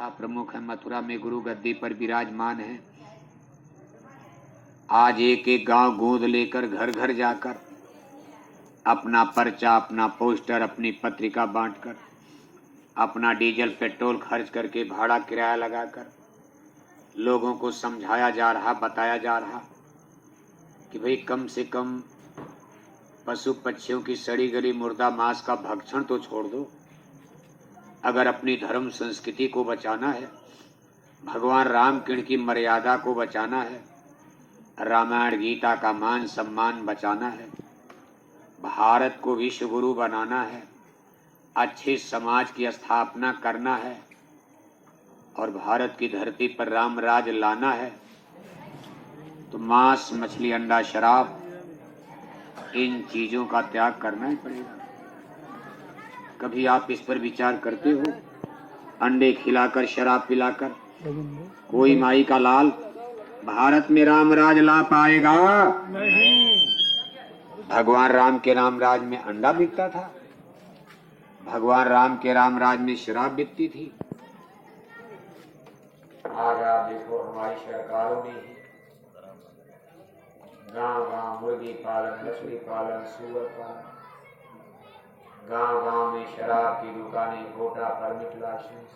कथा प्रमुख है, मथुरा में गुरु गद्दी पर विराजमान है। आज एक एक गांव गोद लेकर घर घर जाकर अपना पर्चा, अपना पोस्टर, अपनी पत्रिका बांटकर, अपना डीजल पेट्रोल खर्च करके, भाड़ा किराया लगाकर लोगों को समझाया जा रहा, बताया जा रहा कि भाई कम से कम पशु पक्षियों की सड़ी गली मुर्दा मांस का भक्षण तो छोड़ दो। अगर अपनी धर्म संस्कृति को बचाना है, भगवान राम कृष्ण की मर्यादा को बचाना है, रामायण गीता का मान सम्मान बचाना है, भारत को विश्व गुरु बनाना है, अच्छे समाज की स्थापना करना है और भारत की धरती पर राम राज लाना है, तो मांस, मछली, अंडा, शराब, इन चीजों का त्याग करना ही पड़ेगा। कभी आप इस पर विचार करते हो? अंडे खिलाकर, शराब पिलाकर कोई माई का लाल भारत में राम राज ला पाएगा? नहीं। भगवान राम के राम राज में अंडा बिकता था, भगवान राम के राम राज में शराब बिकती थी। आज आप देखो हमारी सरकारों ने ही गांव-गांव मुर्गी पालन, मछली पालन, सूअर पालन, गांव-गांव में शराब की दुकानें, कोटा, परमिट, लाइसेंस।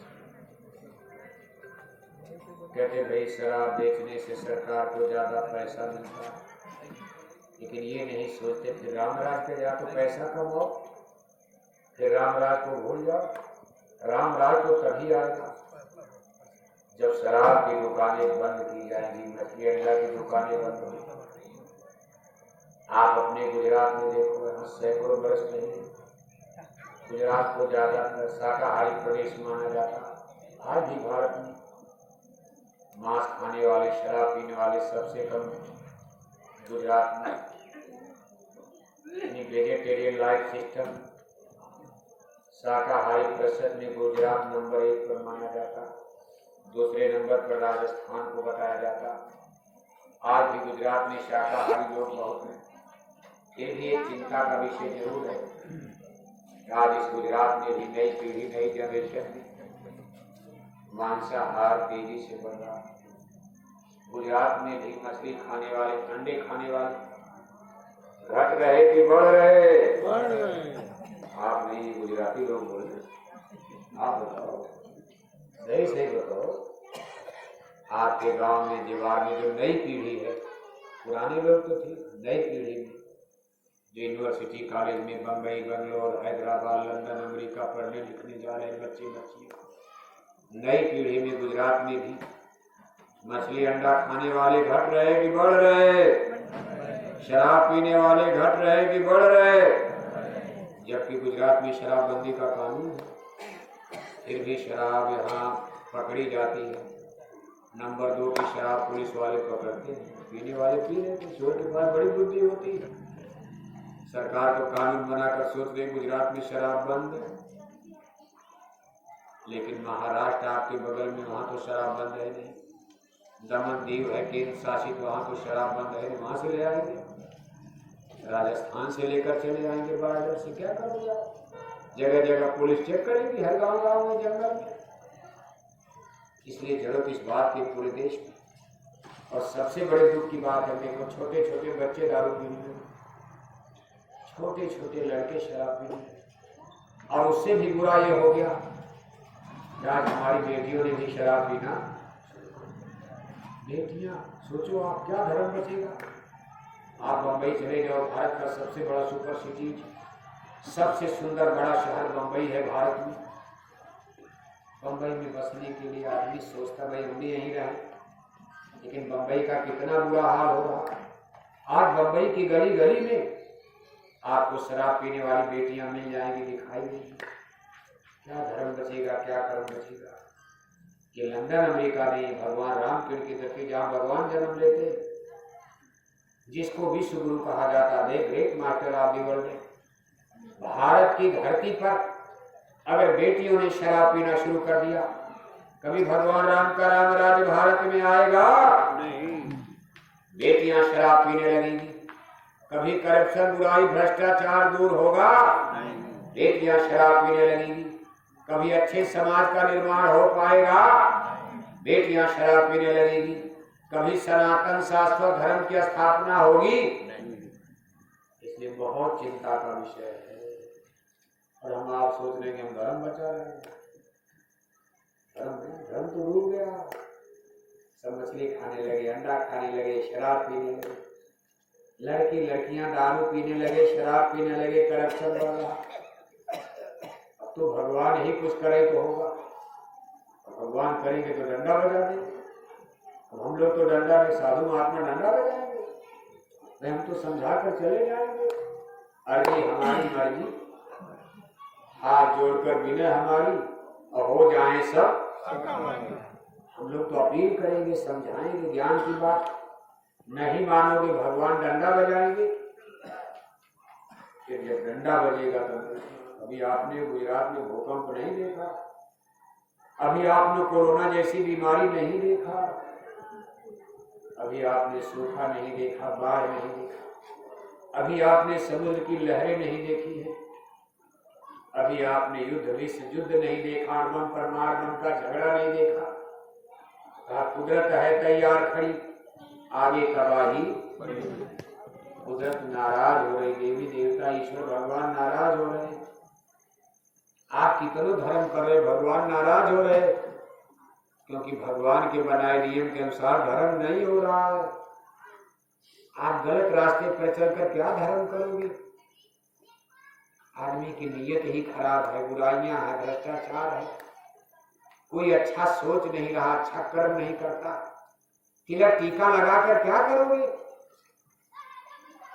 कहते भाई शराब बेचने से सरकार को ज्यादा पैसा मिलता है, लेकिन ये नहीं सोचते फिर रामराज पे जाकर पैसा कमाओ, फिर रामराज को भूल जाओ। रामराज तो तभी आएगा जब शराब की दुकानें बंद की जाएंगी, मछली अंडा की दुकानें बंद होंगी। आप अपने गुजरात में देखो, यहाँ सैकड़ों वर्ष पहले गुजरात को ज्यादातर शाकाहारी प्रदेश माना जाता। आज भी भारत में मांस खाने वाले, शराब पीने वाले सबसे कम गुजरात में। वेजिटेरियन लाइफ सिस्टम, शाकाहारी प्रतिशत में गुजरात नंबर 1 पर माना जाता, दूसरे नंबर पर राजस्थान को बताया जाता। आज भी गुजरात में शाकाहारी लोग बहुत हैं। ये भी एक चिंता का विषय जरूर है। आज इस गुजरात में भी नई पीढ़ी, नई जनरेशन में मांसाहार तेजी से बढ़ रहा है। गुजरात में भी मछली खाने वाले, अंडे खाने वाले घट रहे कि बढ़ रहे? बढ़ रहे। आप नहीं, गुजराती लोग बोल रहे, आप बताओ, सही सही बताओ। आपके गांव में, दीवार में जो नई पीढ़ी है, पुराने लोग तो ठीक, नई पीढ़ी में जो यूनिवर्सिटी, कॉलेज में बम्बई, बेंगलोर, हैदराबाद, लंदन, अमेरिका पढ़ने लिखने जा रहे बच्चे बच्चियां, नई पीढ़ी में गुजरात में भी मछली अंडा खाने वाले घट रहे कि बढ़ रहे? शराब पीने वाले घट रहे कि बढ़ रहे? जबकि गुजरात में शराबबंदी का कानून है, फिर भी शराब यहाँ पकड़ी जाती है। नंबर 2 की शराब पुलिस वाले पकड़ते हैं, पीने वाले पी रहे हैं। चोर के पास बड़ी बुद्धि होती है। सरकार तो कानून बनाकर सोच रही गुजरात में शराब बंद है, लेकिन महाराष्ट्र आपके बगल में, वहां तो शराब बंद है नहीं। दमन दीव है केंद्र शासित, वहां तो शराब बंद है, वहां से ले आएंगे, राजस्थान से लेकर चले आएंगे बॉर्डर से। क्या करोगे? जगह जगह पुलिस चेक करेगी, हर गांव गांव में, जंगल में। इसलिए जरूरत इस बात की पूरे देश में। और सबसे बड़े दुख की बात है, देखो छोटे छोटे बच्चे दारू पीने, छोटे छोटे लड़के शराब पीने। और उससे भी बुरा ये हो गया कि आज हमारी बेटियों ने भी शराब पीना। बेटियां, सोचो आप, क्या धर्म बचेगा? आप बंबई चले जाओ, भारत का सबसे बड़ा सुपर सिटी, सबसे सुंदर बड़ा शहर बंबई है भारत में। बंबई में बसने के लिए आदमी सोचता भाई हम भी यहीं रहे, लेकिन बंबई का कितना बुरा हाल हो रहा। आज बंबई की गली गली में आपको शराब पीने वाली बेटियां मिल जाएंगी, दिखाई देंगी। क्या धर्म बचेगा, क्या कर्म बचेगा? कि लंदन अमेरिका में भगवान राम कृष्ण की धरती, जहाँ भगवान जन्म लेते, जिसको विश्व गुरु कहा जाता है, great master of the world, Bharat की धरती पर अगर बेटियों ने शराब पीना शुरू कर दिया, कभी भगवान राम का राम राज्य भारत में आएगा? नहीं। बेटियां शराब पीने लगेंगी, कभी करप्शन, बुराई, भ्रष्टाचार दूर होगा? नहीं। बेटियां शराब पीने लगेंगी, कभी अच्छे समाज का निर्माण हो पाएगा? बेटियां शराब पीने लगेगी, कभी सनातन शास्त्र धर्म की स्थापना होगी? इसलिए बहुत चिंता का विषय है। और हम आप सोच रहे हैं कि हम धर्म बचा रहे हैं। धर्म तो डूब गया। सब मछली खाने लगे, अंडा खाने लगे, शराब पीने लगे, लड़की लड़कियां दारू पीने लगे, शराब पीने लगे, करप्शन वाला। अब तो भगवान ही कुछ करे तो होगा। भगवान करेंगे तो डंडा बजा देंगे। अब हम लोग तो डंडा में, साधु महात्मा डंडा बजाएंगे, हम तो समझा कर चले जाएंगे। अर्जी हमारी मर्जी, हाथ जोड़कर विनय हमारी, और हो जाए सब। हम लोग तो अपील करेंगे, समझाएंगे ज्ञान की बात। नहीं मानोगे, भगवान डंडा बजाएंगे। फिर जब डंडा बजेगा तो अभी आपने गुजरात में भूकंप नहीं देखा, अभी आपने कोरोना जैसी बीमारी नहीं देखा, अभी आपने सूखा नहीं देखा, बाढ़ नहीं देखा, अभी आपने समुद्र की लहरें नहीं देखी है, अभी आपने युद्ध विश्व युद्ध नहीं देखा, अणुबम परमाणु बम का झगड़ा नहीं देखा। कहा कुदरत है तैयार खड़ी, आगे तबाही। कुदरत नाराज हो रही, देवी देवता ईश्वर भगवान नाराज हो रहे। आप कितने धर्म कर रहे, भगवान नाराज हो रहे, क्योंकि भगवान के बनाए नियम के अनुसार धर्म नहीं हो रहा है। आप गलत रास्ते पर चलकर क्या धर्म करोगे? आदमी की नीयत ही खराब है, बुराइयां है, भ्रष्टाचार है, कोई अच्छा सोच नहीं रहा, अच्छा कर्म नहीं करता। तिलक टीका लगाकर क्या करोगे?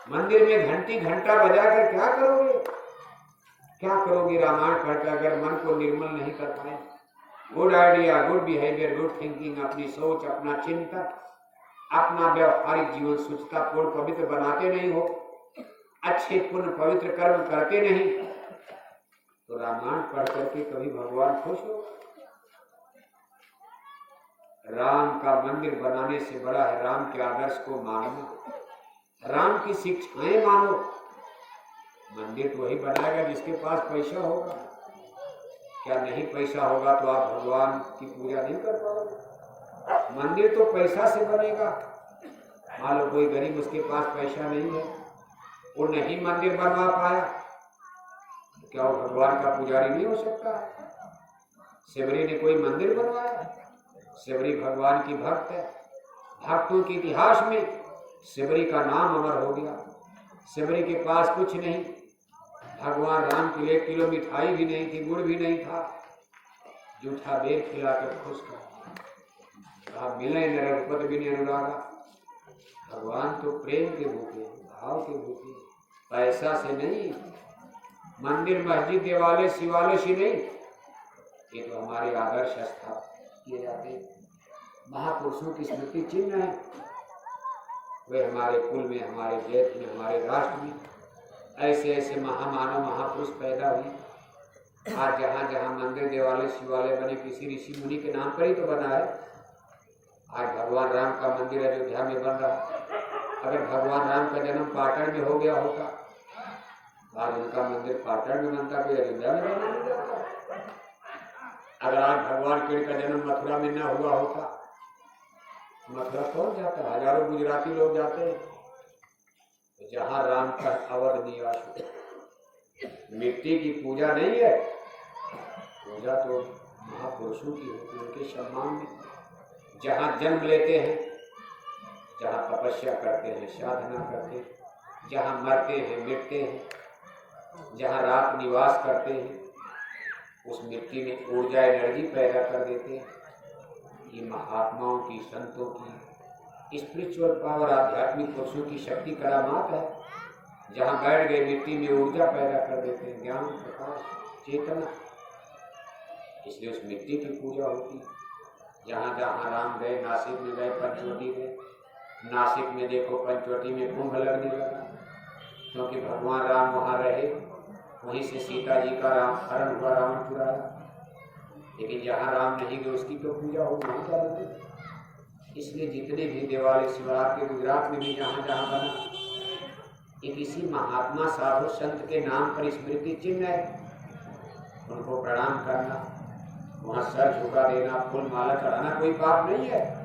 मंदिर में घंटी घंटा बजाकर क्या करोगे? क्या करोगे रामायण पढ़कर अगर मन को निर्मल नहीं कर पाए? Good idea, good behaviour, good thinking, अपनी सोच, अपना चिंतन, अपना व्यवहारिक जीवन शुचिता पूर्ण पवित्र बनाते नहीं हो, अच्छे पुण्य पवित्र कर्म करते नहीं, तो रामायण पढ़ करके कभी भगवान खुश हो? राम का मंदिर बनाने से बड़ा है राम के आदर्श को मानना, राम की शिक्षाएं मानो। मंदिर तो वही बनाएगा जिसके पास पैसा होगा। क्या नहीं पैसा होगा तो आप भगवान की पूजा नहीं कर पाओगे? मंदिर तो पैसा से बनेगा। मान लो कोई गरीब, उसके पास पैसा नहीं है, वो नहीं मंदिर बनवा पाया, क्या वो भगवान का पुजारी नहीं हो सकता? सेवरी ने कोई मंदिर बनवाया? सेवरी भगवान की भक्त है। भक्तों के इतिहास में सेवरी का नाम अमर हो गया। सेवरी के पास कुछ नहीं, भगवान राम के लिए 1 किलो मिठाई भी नहीं थी, गुड़ भी नहीं था, जूठा बेर खिलाकर खुश कर मिले न रघुपत बिन अनुरागा। भगवान तो प्रेम के भूखे, भाव के भूखे, पैसा से नहीं, मंदिर मस्जिद देवालय शिवालय से नहीं। ये तो हमारे आदर्श स्थापित किए जाते हैं, महापुरुषों की स्मृति चिन्ह है। वे हमारे कुल में, हमारे देश में, हमारे राष्ट्र में ऐसे ऐसे महामानव महापुरुष पैदा हुए। आज जहाँ जहाँ मंदिर देवालय शिवालय बने, किसी ऋषि मुनि के नाम पर ही तो बना है। आज भगवान राम का मंदिर अयोध्या में बन रहा, अगर भगवान राम का जन्म पाटन में हो गया होता, आज उनका मंदिर पाटन में बनता, कोई अयोध्या में बना नहीं जाता। अगर आज भगवान कृष्ण का जन्म मथुरा में न हुआ होता, मथुरा कौन जाता? हजारों गुजराती लोग जाते हैं। तो जहाँ राम का अवध निवास हो, मिट्टी की पूजा नहीं है, पूजा तो महापुरुषों की होती है, उनके सम्मान में। जहाँ जन्म लेते हैं, जहाँ तपस्या करते हैं, साधना करते हैं, जहाँ मरते हैं, मिटते हैं, जहाँ रात निवास करते हैं, उस मिट्टी में ऊर्जा एनर्जी पैदा कर देते हैं। ये महात्माओं की, संतों की स्पिरिचुअल पावर, आध्यात्मिक पुरुषों की शक्ति करामात है। जहाँ बैठ गए मिट्टी में ऊर्जा पैदा कर देते हैं, ज्ञान, प्रकाश, चेतना, इसलिए उस मिट्टी की पूजा होती है। जहाँ जहाँ राम गए, नासिक में गए, पंचवटी गए, नासिक में देखो पंचवटी में कुंभ लगने लगा, क्योंकि भगवान राम वहाँ रहे, वहीं से सीता जी का राम हरण हुआ, रावण चुराया। लेकिन जहाँ राम नहीं गए उसकी तो पूजा हो नहीं कर। इसलिए जितने भी देवालय शिवरात्रि गुजरात में भी जहाँ जहाँ बना, ये किसी महात्मा साधु संत के नाम पर स्मृति चिन्ह है। उनको प्रणाम करना, वहां सर झुका देना, फूल माला चढ़ाना कोई पाप नहीं है।